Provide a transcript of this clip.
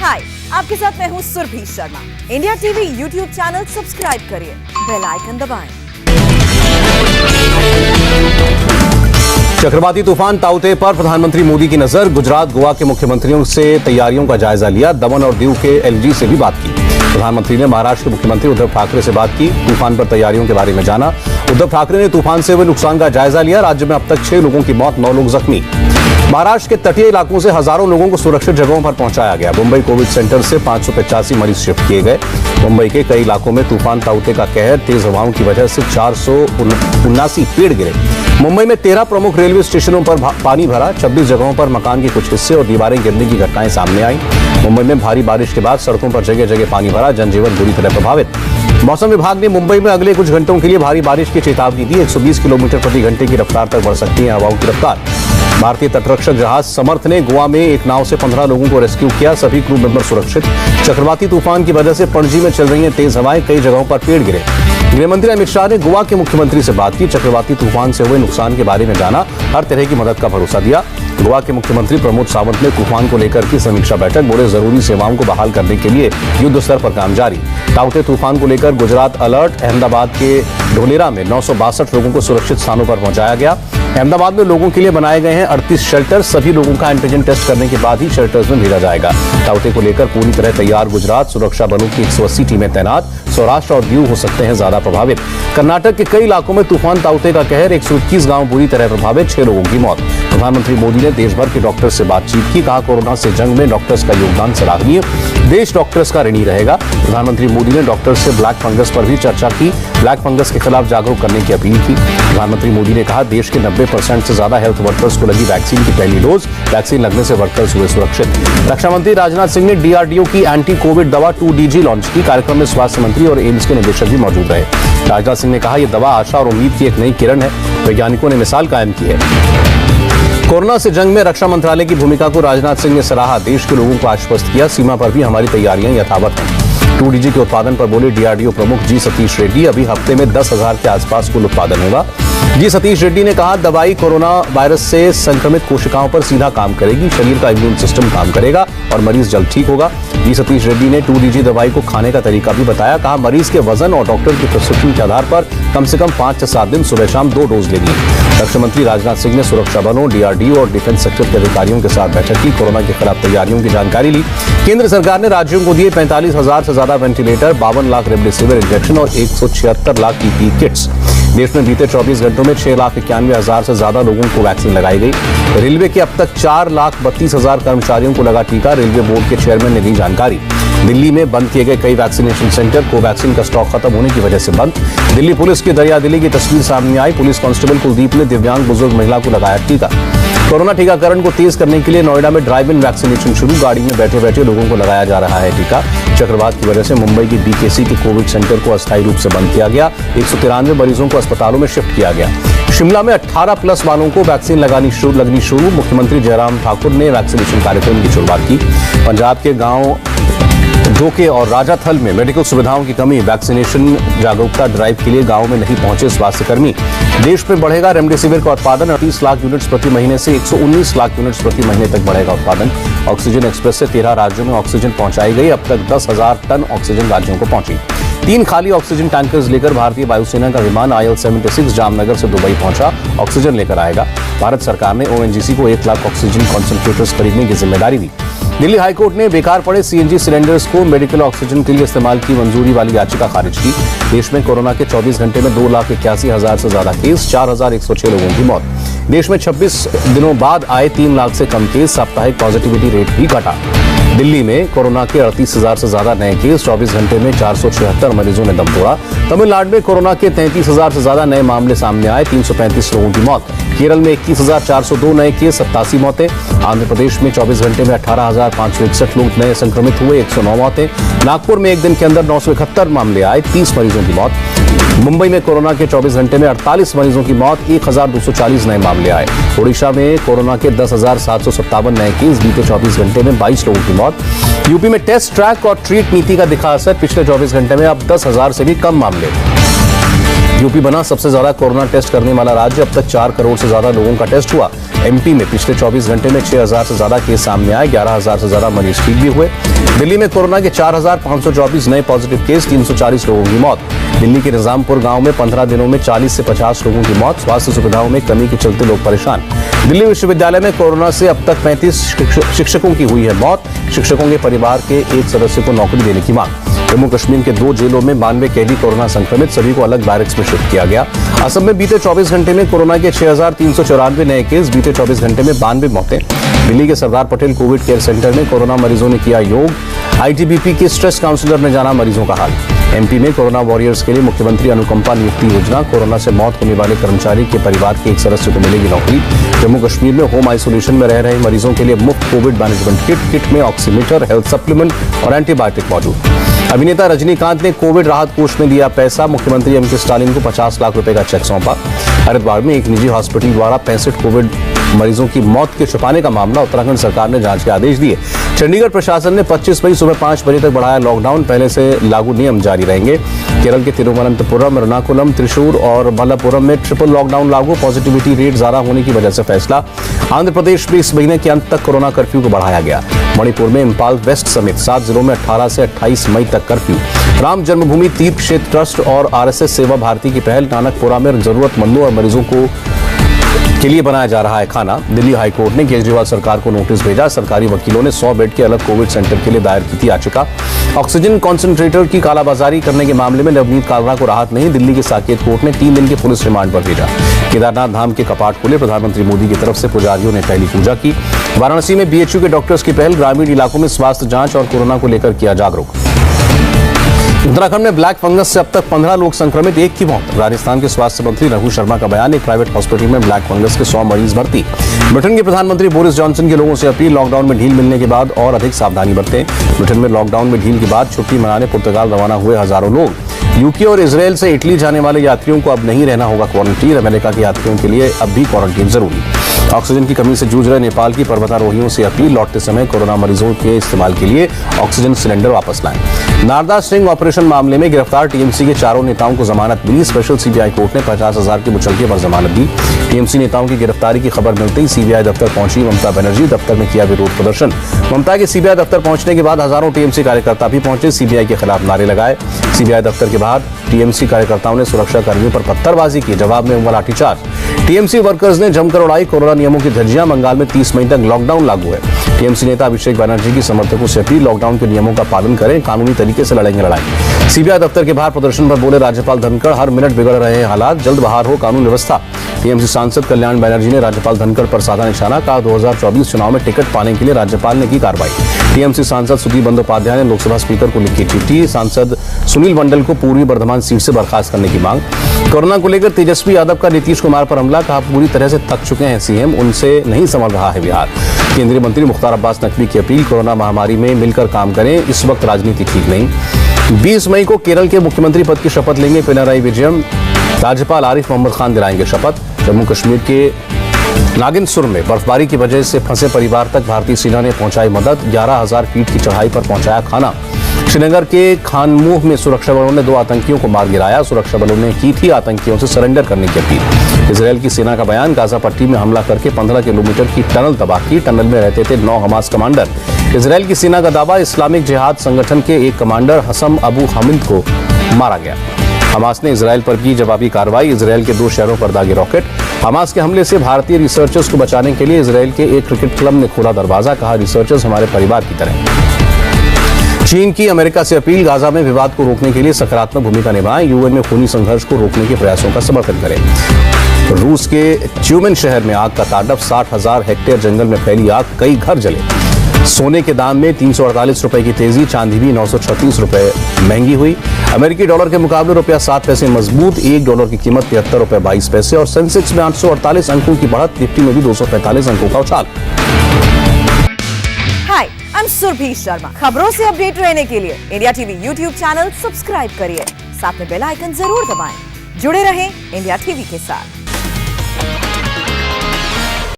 हाय, आपके साथ मैं हूँ Surabhi Sharma. India TV YouTube channel subscribe करिए, बेल आइकन दबाएं। चक्रवाती तूफान ताउते पर प्रधानमंत्री मोदी की नजर। गुजरात गोवा के मुख्यमंत्रियों से तैयारियों का जायजा लिया। दमन और दीव के एलजी से भी बात की। प्रधानमंत्री ने महाराष्ट्र के मुख्यमंत्री उद्धव ठाकरे से बात की, तूफान पर तैयारियों के बारे में जाना। उद्धव ठाकरे ने तूफान से हुए नुकसान का जायजा लिया। राज्य में अब तक 6 लोगों की मौत, 9 लोग जख्मी। महाराष्ट्र के तटीय इलाकों से हजारों लोगों को सुरक्षित जगहों पर पहुंचाया गया। मुंबई कोविड सेंटर से 585 मरीज शिफ्ट किए गए। मुंबई के कई इलाकों में तूफान ताउते का कहर, तेज हवाओं की वजह से 479 पेड़ गिरे। मुंबई में 13 प्रमुख रेलवे स्टेशनों पर पानी भरा। 26 जगहों पर मकान के कुछ हिस्से और दीवारें गिरने की घटनाएं सामने आई। मुंबई में भारी बारिश के बाद सड़कों पर जगह जगह पानी भरा, जनजीवन बुरी तरह प्रभावित। मौसम विभाग ने मुंबई में अगले कुछ घंटों के लिए भारी बारिश की चेतावनी दी। 120 किलोमीटर प्रति घंटे की रफ्तार तक बढ़ सकती है हवाओं की रफ्तार। भारतीय तटरक्षक जहाज समर्थ ने गोवा में एक नाव से 15 लोगों को रेस्क्यू किया। सभी क्रू मेंबर सुरक्षित। चक्रवाती तूफान की वजह से पणजी में चल रही हैं तेज हवाएं, कई जगहों पर पेड़ गिरे। गृहमंत्री अमित शाह ने गोवा के मुख्यमंत्री से बात की, चक्रवाती तूफान से हुए नुकसान के बारे में जाना, हर तरह की मदद का भरोसा दिया। गोवा के मुख्यमंत्री प्रमोद सावंत ने तूफान को लेकर की समीक्षा बैठक। बोले जरूरी सेवाओं को बहाल करने के लिए युद्ध स्तर पर काम जारी। ताउते तूफान को लेकर गुजरात अलर्ट। अहमदाबाद के ढोलेरा में 962 लोगों को सुरक्षित स्थानों पर पहुंचाया गया। अहमदाबाद में लोगों के लिए बनाए गए हैं 38 शेल्टर। सभी लोगों का एंटीजन टेस्ट करने के बाद ही शेल्टर्स में भेजा जाएगा। ताउते को लेकर पूरी तरह तैयार गुजरात। सुरक्षा बलों की 180 टीमें तैनात। सौराष्ट्र और दीव हो सकते हैं ज्यादा प्रभावित। कर्नाटक के कई इलाकों में तूफान ताउते का कहर, 121 गांव बुरी तरह प्रभावित, 6 लोगों की मौत। प्रधानमंत्री मोदी ने देश भर के डॉक्टर से बातचीत की। कहा, कोरोना से जंग में डॉक्टर्स का योगदान सराहनीय, देश डॉक्टर्स का ऋणी रहेगा। प्रधानमंत्री मोदी ने डॉक्टर्स से ब्लैक फंगस पर भी चर्चा की। ब्लैक फंगस के खिलाफ जागरूक करने की अपील की। प्रधानमंत्री मोदी ने कहा, देश के 90% से ज्यादा हेल्थ वर्कर्स को लगी वैक्सीन की पहली डोज। वैक्सीन लगने से वर्कर्स हुए सुरक्षित। रक्षा मंत्री राजनाथ सिंह ने डीआरडीओ की एंटी कोविड दवा 2DG लॉन्च की। कार्यक्रम में स्वास्थ्य मंत्री और एम्स के निदेशक भी मौजूद रहे। राजनाथ सिंह ने कहा, यह दवा आशा और उम्मीद की एक नई किरण है। वैज्ञानिकों ने मिसाल कायम की है। कोरोना से जंग में रक्षा मंत्रालय की भूमिका को राजनाथ सिंह ने सराहा। देश के लोगों को आश्वस्त किया, सीमा पर भी हमारी तैयारियां यथावत हैं। 2DG के उत्पादन पर बोले डीआरडीओ प्रमुख जी सतीश रेड्डी। अभी हफ्ते में 10,000 के आसपास कुल उत्पादन होगा। जी सतीश रेड्डी ने कहा, दवाई कोरोना वायरस से संक्रमित कोशिकाओं पर सीधा काम करेगी। शरीर का इम्यून सिस्टम काम करेगा और मरीज जल्द ठीक होगा। जी सतीश रेड्डी ने 2DG दवाई को खाने का तरीका भी बताया। कहा, मरीज के वजन और डॉक्टर के प्रिस्क्रिप्शन के आधार पर कम से कम 5 से 7 दिन सुबह शाम 2 डोज लेनी। रक्षा मंत्री राजनाथ सिंह ने सुरक्षा बलों, डीआरडीओ और डिफेंस सेक्टर के अधिकारियों के साथ बैठक की। कोरोना के खिलाफ तैयारियों की जानकारी ली। केंद्र सरकार ने राज्यों को दिए 45,000 से ज्यादा वेंटिलेटर, 52 लाख रेमडेसिविर इंजेक्शन और 176 लाख पीपीई किट्स। देश में बीते 24 घंटों में 6,91,000 से ज्यादा लोगों को वैक्सीन लगाई गई। रेलवे के अब तक 4,32,000 कर्मचारियों को लगा टीका। रेलवे बोर्ड के चेयरमैन ने दी जानकारी। दिल्ली में बंद किए गए कई वैक्सीनेशन सेंटर कोवैक्सीन का स्टॉक खत्म होने की वजह से बंद। दिल्ली पुलिस की दरियादिली की तस्वीर सामने आई। पुलिस कांस्टेबल कुलदीप ने दिव्यांग बुजुर्ग महिला को लगाया टीका। कोरोना टीकाकरण को तेज करने के लिए नोएडा में ड्राइव इन वैक्सीनेशन शुरू। गाड़ी में बैठे बैठे लोगों को लगाया जा रहा है टीका। चक्रवात की वजह से मुंबई की बीकेसी के कोविड सेंटर को अस्थायी रूप से बंद किया गया। 193 मरीजों को अस्पतालों में शिफ्ट किया गया। शिमला में 18+ वालों को वैक्सीन लगनी शुरू। मुख्यमंत्री जयराम ठाकुर ने वैक्सीनेशन कार्यक्रम की शुरुआत की। पंजाब के गांव ढोके और राजाथल में मेडिकल सुविधाओं की कमी। वैक्सीनेशन जागरूकता ड्राइव के लिए गांव में नहीं पहुंचे स्वास्थ्यकर्मी। देश में बढ़ेगा रेमडेसिविर का उत्पादन। 38 लाख यूनिट्स प्रति महीने से 119 लाख यूनिट्स प्रति महीने तक बढ़ेगा उत्पादन। ऑक्सीजन एक्सप्रेस से 13 राज्यों में ऑक्सीजन पहुंचाई गई। अब तक 10,000 टन ऑक्सीजन राज्यों को पहुंची। 3 खाली ऑक्सीजन टैंकर्स लेकर भारतीय वायुसेना का विमान IL-76 जामनगर से दुबई पहुंचा। ऑक्सीजन लेकर आएगा। भारत सरकार ने ONGC को 1 लाख ऑक्सीजन कॉन्सेंट्रेटर्स खरीदने की जिम्मेदारी दी। दिल्ली हाईकोर्ट ने बेकार पड़े CNG सिलेंडर्स को मेडिकल ऑक्सीजन के लिए इस्तेमाल की मंजूरी वाली याचिका खारिज की। देश में कोरोना के 24 घंटे में 2,81,000 से ज्यादा केस, 4,106 लोगों की मौत। देश में 26 दिनों बाद आए 3 लाख से कम केस। साप्ताहिक पॉजिटिविटी रेट भी घटा। दिल्ली में कोरोना के 38,000 से ज्यादा नए केस। 24 घंटे में 476 मरीजों ने दम तोड़ा। तमिलनाडु में कोरोना के 33,000 से ज्यादा नए मामले सामने आए। 335 लोगों की मौत। केरल में 21,402 नए केस, 87 मौतें। आंध्र प्रदेश में 24 घंटे में 18,561 लोग नए संक्रमित हुए, 109 मौतें। नागपुर में एक दिन के अंदर 971 मामले आए, 30 मरीजों की मौत। मुंबई में कोरोना के 24 घंटे में 48 मरीजों की मौत, 1,240 नए मामले आए। ओडिशा में कोरोना के 10,757 नए केस, बीते 24 घंटे में 22 लोगों की मौत। यूपी में टेस्ट, ट्रैक और ट्रीट नीति का दिखा असर। पिछले 24 घंटे में अब 10,000 से भी कम मामले। यूपी बना सबसे ज्यादा कोरोना टेस्ट करने वाला राज्य। अब तक 4 करोड़ से ज्यादा लोगों का टेस्ट हुआ। एमपी में पिछले 24 घंटे में 6000 से ज्यादा केस सामने आए। 11000 से ज्यादा मरीज ठीक भी हुए। दिल्ली में कोरोना के 4524 नए पॉजिटिव केस, 340 लोगों की मौत। दिल्ली के निजामपुर गांव में 15 दिनों में 40 से 50 लोगों की मौत। स्वास्थ्य सुविधाओं में कमी के चलते लोग परेशान। दिल्ली विश्वविद्यालय में कोरोना से अब तक 35 शिक्षकों की हुई है मौत। शिक्षकों के परिवार के एक सदस्य को नौकरी देने की मांग। जम्मू कश्मीर के 2 जेलों में 92 कैदी कोरोना संक्रमित, सभी को अलग बैरक्स में शिफ्ट किया गया। असम में बीते 24 घंटे में कोरोना के 6394 नए केस, बीते 24 घंटे में 92 मौतें। दिल्ली के Sardar Patel Covid care centre में कोरोना मरीजों ने किया योग। आईटीबीपी के स्ट्रेस काउंसलर ने जाना मरीजों का हाल। एमपी में कोरोना वॉरियर्स के लिए मुख्यमंत्री अनुकंपा नियुक्ति योजना। कोरोना से मौत होने वाले कर्मचारी के परिवार के एक सदस्य को मिलेगी नौकरी। जम्मू कश्मीर में होम आइसोलेशन में रह रहे मरीजों के लिए मुफ्त कोविड मैनेजमेंट किट में ऑक्सीमीटर, हेल्थ सप्लीमेंट और एंटीबायोटिक मौजूद। अभिनेता रजनीकांत ने कोविड राहत कोष में दिया पैसा। मुख्यमंत्री एम के स्टालिन को 50 लाख रुपए का चेक सौंपा। हरिद्वार में एक निजी हॉस्पिटल द्वारा 65 कोविड मरीजों की मौत के छुपाने का मामला, उत्तराखंड सरकार ने जांच के आदेश दिए। चंडीगढ़ प्रशासन ने 25 मई सुबह 5 बजे तक बढ़ाया लॉकडाउन। पहले से लागू नियम जारी रहेंगे। केरल के तिरुवनंतपुरम, एर्नाकुलम, त्रिशूर और मलप्पुरम में ट्रिपल लॉकडाउन लागू। पॉजिटिविटी रेट ज्यादा होने की वजह से फैसला। आंध्र प्रदेश में इस महीने के अंत तक कोरोना कर्फ्यू को बढ़ाया गया। मणिपुर में इम्फाल वेस्ट समेत 7 जिलों में 18 से 28 मई तक कर्फ्यू। राम जन्मभूमि तीर्थ क्षेत्र ट्रस्ट और आरएसएस सेवा भारती की पहल। नानकपुरा में जरूरतमंदों और मरीजों के लिए बनाया जा रहा है खाना। दिल्ली हाईकोर्ट ने केजरीवाल सरकार को नोटिस भेजा। सरकारी वकीलों ने 100 बेड के अलग कोविड सेंटर के लिए दायर की थी याचिका। ऑक्सीजन कॉन्सेंट्रेटर की कालाबाजारी करने के मामले में नवनीत कालरा को राहत नहीं। दिल्ली की साकेत कोर्ट ने 3 दिन के पुलिस रिमांड पर भेजा। केदारनाथ धाम के कपाट खुले। प्रधानमंत्री मोदी की तरफ से पुजारियों ने पहली पूजा की। वाराणसी में बीएचयू के डॉक्टर्स की पहल। ग्रामीण इलाकों में स्वास्थ्य जांच और कोरोना को लेकर किया जागरूक। उत्तराखंड में ब्लैक फंगस से अब तक 15 लोग संक्रमित, 1 की मौत। राजस्थान के स्वास्थ्य मंत्री रघु शर्मा का बयान। एक प्राइवेट हॉस्पिटल में ब्लैक फंगस के 100 मरीज भर्ती। ब्रिटेन के प्रधानमंत्री बोरिस जॉनसन के लोगों से अपील। लॉकडाउन में ढील मिलने के बाद और अधिक सावधानी बरतें। ब्रिटेन में लॉकडाउन में ढील के बाद छुट्टी मनाने पुर्तगाल रवाना हुए हजारों लोग। यूके और इजरायल से इटली जाने वाले यात्रियों को अब नहीं रहना होगा क्वारंटीन। अमेरिका के यात्रियों के लिए अब भी क्वारंटीन जरूरी। ऑक्सीजन की कमी से जूझ रहे नेपाल की पर्वतारोहियों से अपील। लौटते समय कोरोना मरीजों के इस्तेमाल के लिए ऑक्सीजन सिलेंडर वापस लाएं। नारदा स्टिंग ऑपरेशन मामले में गिरफ्तार टीएमसी के 4 नेताओं को जमानत मिली। स्पेशल सीबीआई कोर्ट ने 50,000 के मुचलके पर जमानत दी। टीएमसी नेताओं की गिरफ्तारी की खबर मिलते ही सीबीआई दफ्तर पहुंची ममता बनर्जी। दफ्तर में किया विरोध प्रदर्शन। ममता के सीबीआई दफ्तर पहुंचने के बाद हजारों टीएमसी कार्यकर्ता भी पहुंचे। सीबीआई के खिलाफ नारे लगाए। सीबीआई दफ्तर के बाहर टीएमसी कार्यकर्ताओं ने सुरक्षा कर्मियों पर पत्थरबाजी की। जवाब में हुआ लाठीचार्ज। टीएमसी वर्कर्स ने जमकर उड़ाई कोरोना नियमों की धज्जियां। बंगाल में 30 मई तक लॉकडाउन लागू है। टीएमसी नेता अभिषेक बनर्जी की समर्थकों से अपील। लॉकडाउन के नियमों का पालन करें, कानूनी तरीके से लड़ेंगे लड़ाई। सीबीआई दफ्तर के बाहर प्रदर्शन पर बोले राज्यपाल धनखड़। हर मिनट बिगड़ रहे हैं हालात, जल्द बहाल हो कानून व्यवस्था। टीएमसी सांसद कल्याण बनर्जी ने राज्यपाल धनखड़ पर साधा निशाना। कहा 2024 चुनाव में टिकट पाने के लिए राज्यपाल ने की कार्रवाई। टीएमसी सांसद सुदीप बंदोपाध्याय ने लोकसभा स्पीकर को लिखी चिट्ठी। सांसद सुनील मंडल को पूर्वी बर्धमान सीट से बर्खास्त करने की मांग। कोरोना को लेकर तेजस्वी यादव का नीतीश कुमार पर हमला। कहा पूरी तरह से थक चुके हैं सीएम, उनसे नहीं संभल रहा है बिहार। केंद्रीय मंत्री मुख्तार अब्बास नकवी की अपील। कोरोना महामारी में मिलकर काम करें, इस वक्त राजनीति ठीक नहीं। 20 मई को केरल के मुख्यमंत्री पद की शपथ लेंगे पिनराई विजयन। राज्यपाल आरिफ मोहम्मद खान दिलाएंगे शपथ। जम्मू कश्मीर के नागिनसुर में बर्फबारी की वजह से फंसे परिवार तक भारतीय सेना ने पहुंचाई मदद। 11,000 फीट की चढ़ाई पर पहुंचाया खाना। श्रीनगर के खानमुह में सुरक्षा बलों ने 2 आतंकियों को मार गिराया। सुरक्षा बलों ने की थी आतंकियों से सरेंडर करने की अपील। इजरायल की सेना का बयान। गाजा पट्टी में हमला करके 15 किलोमीटर की टनल तबाह की। टनल में रहते थे 9 हमास कमांडर। इजरायल की सेना का दावा। इस्लामिक जिहाद संगठन के एक कमांडर हसम अबू हमिद को मारा गया। हमास ने इजरायल पर की जवाबी कार्रवाई। इजरायल के 2 शहरों पर दागे रॉकेट। हमास के हमले से भारतीय रिसर्चर्स को बचाने के लिए इजरायल के एक क्रिकेट क्लब ने खोला दरवाजा। कहा रिसर्चर्स हमारे परिवार की तरह। चीन की अमेरिका से अपील। गाजा में विवाद को रोकने के लिए सकारात्मक भूमिका निभाएं। यूएन में खूनी संघर्ष को रोकने के प्रयासों का समर्थन करें। रूस के ट्यूमेन शहर में आग का तांडव। 60,000 हेक्टेयर जंगल में फैली आग, कई घर जले। सोने के दाम में 348 रुपए की तेजी। चांदी भी 936 रुपए महंगी हुई। अमेरिकी डॉलर के मुकाबले रुपया 7 पैसे मजबूत। $1 की कीमत 73 रुपए 22 पैसे। और सेंसेक्स में 848 अंकों की बढ़त। निफ्टी में भी 245 अंकों का उछाल। हाय, आई एम सुरभि शर्मा। खबरों से अपडेट रहने के लिए India TV YouTube channel subscribe करिए। साथ में बेल आइकन जरूर दबाएं। जुड़े रहें इंडिया टीवी के साथ।